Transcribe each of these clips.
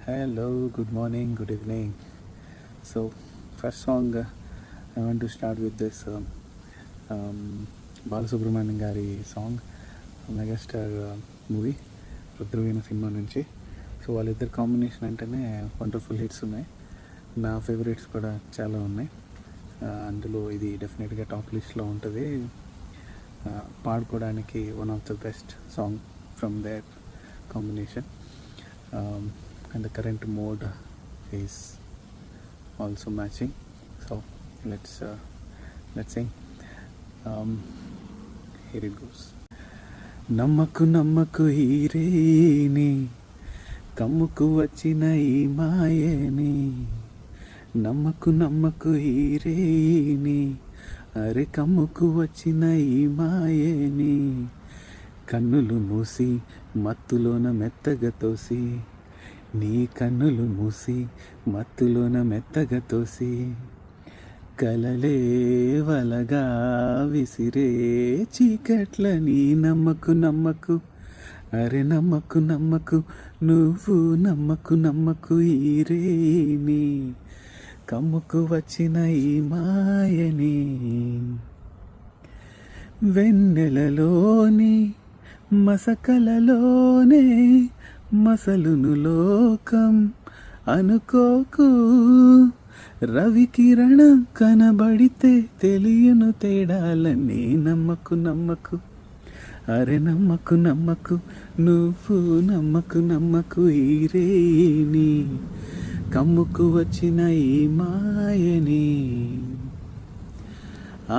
Hello, good morning, good evening. So, first song I want to start with this Balasubrahmanyam గారి song megastar movie Rudraveena cinema నుంచి. So వాళ్ళిద్దరు combination అంటేనే wonderful hits ఉన్నాయి. నా favourites కూడా చాలా ఉన్నాయి. అందులో ఇది డెఫినెట్గా టాప్ లిస్ట్లో ఉంటుంది. పాడుకోవడానికి one of the best song from their combination. And the current mode is also matching, so let's sing. Here it goes. నమ్మకు నమ్మకు హీరేని కమ్ముకు వచ్చిన ఈ మాయని, నమ్మకు నమ్మకు హీరేని అరే కమ్ముకు వచ్చిన ఈ మాయని, కన్నులు మూసి మత్తులోన మెత్తగా తోసి, నీ కన్నులు మూసి మత్తులోన మెత్తగా తోసి, కలలే వలగా విసిరే చీకట్లని నమ్మకు నమ్మకు అరే నమ్మకు నమ్మకు, నువ్వు నమ్మకు నమ్మకు ఈరేని కమ్ముకు వచ్చిన ఈ మాయని, వెన్నెలలోని మసకలలోనే మసలును లోకం అనుకోకు, రవికిరణం కనబడితే తెలియను తేడాలని నమ్మకు నమ్మకు అరే నమ్మకు నమ్మకు, నువ్వు నమ్మకు నమ్మకు ఈరేని కమ్ముకు వచ్చిన ఈ మాయని,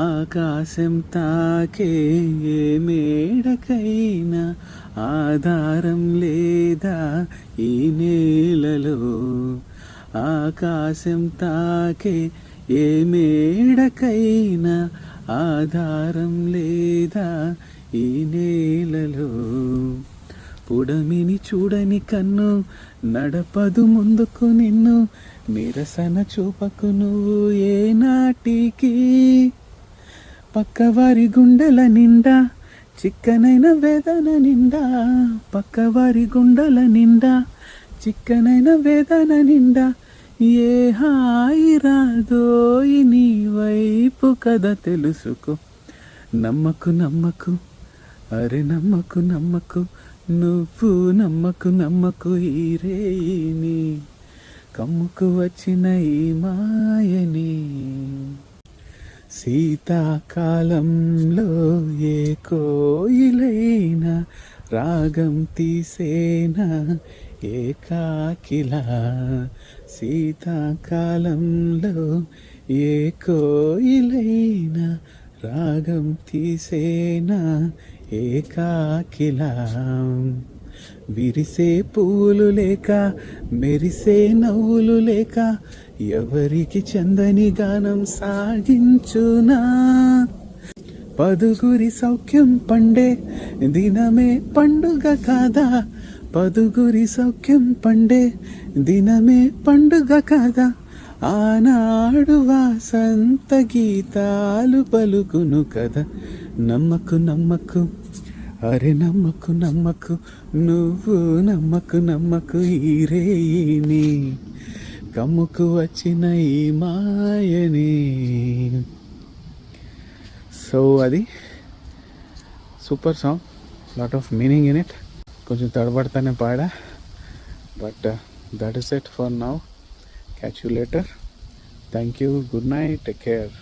ఆకాశం తాకే ఏ మేడకైనా ఆధారం లేదా ఈ నేలలో, ఆకాశం తాకే ఏ మేడకైనా ఆధారం లేదా ఈ నేలలో, పుడమిని చూడని కన్ను నడపదు ముందుకు నిన్ను, నిరసన చూపకు నువ్వు ఏనాటికి, పక్కవారి గుండెల నిండా చిక్కనైన వేదన నిండా, పక్కవారి గుండెల నిండా చిక్కనైన వేదన నిండా, ఏ హాయి రాదోయి నీ వైపు కదా తెలుసుకో, నమ్మకు నమ్మకు అరే నమ్మకు నమ్మకు, నువ్వు నమ్మకు నమ్మకు ఈరేని కమ్ముకు వచ్చిన ఈ మాయని, శీతాకాలంలో ఏ కోయిలైనా రాగం తీసేనా ఏకాకిలా, శీతాకాలంలో ఏ కోయిలైనా రాగం తీసేనా ఏకాకిలా, విరిసే పూలు లేక మెరిసే నవ్వులు లేక ఎవరికి చందని గానం సాగించునా, పదుగురి సౌఖ్యం పండే దినమే పండుగ కాదా, పదుగురి సౌఖ్యం పండే దినమే పండుగ కాదా, ఆనాడు వాసంత గీతాలు పలుకును కదా, నమ్మకు నమ్మకు అరే నమ్మకు నమ్మకు, నువ్వు నమ్మకు నమ్మకు ఈరేని కమ్ముకు వచ్చిన ఈ మాయని. సో అది super song, lot of meaning in it. కొంచెం తడబడతానే పాడా, but that is it for now. Catch you later. Thank you, good night, take care.